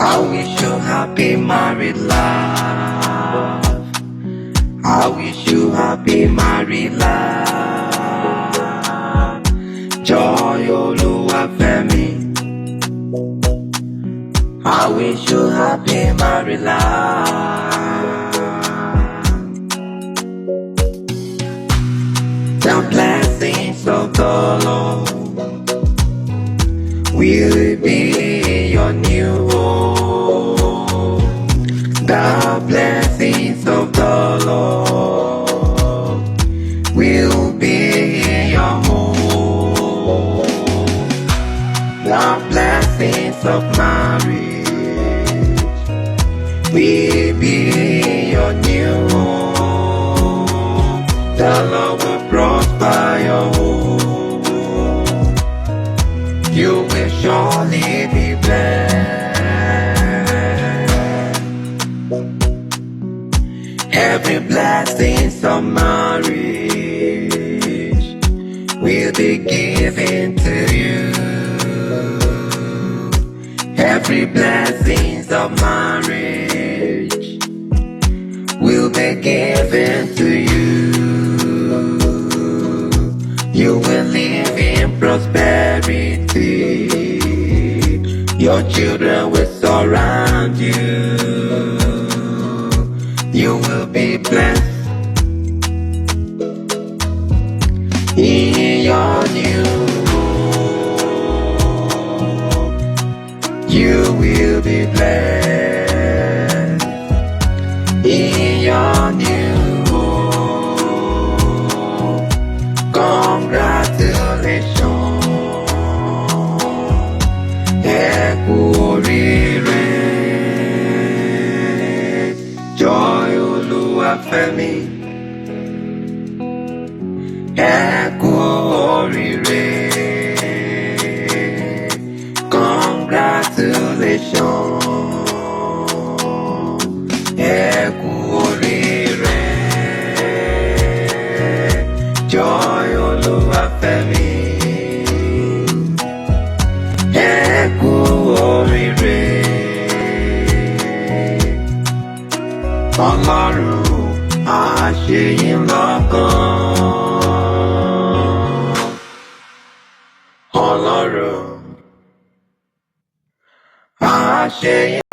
I wish you happy married life. I wish you happy married life. Joy Oluwafemi. I wish you happy married life. The blessings of the Lord will be your new home. The blessings of the Lord will be your home. The blessings of marriage will be your new home. The Lord will prosper your home. You will surely be blessed. Every blessing of marriage will be given to you. Every blessing of marriage will be given to you. You will live in prosperity. Your children will surround you. You will be blessed in your new home. You will be blessed in your new home. Congratulations. Ẹ kú oríire. Joy Oluwafemi. Ẹ kú oríire. Congratulations. Ẹ kú oríire. Joy Oluwafemi. Ẹ kú oríire. Ọlọ́run á ṣe yín lọ́kàn. Ọlọ́run á ṣe yín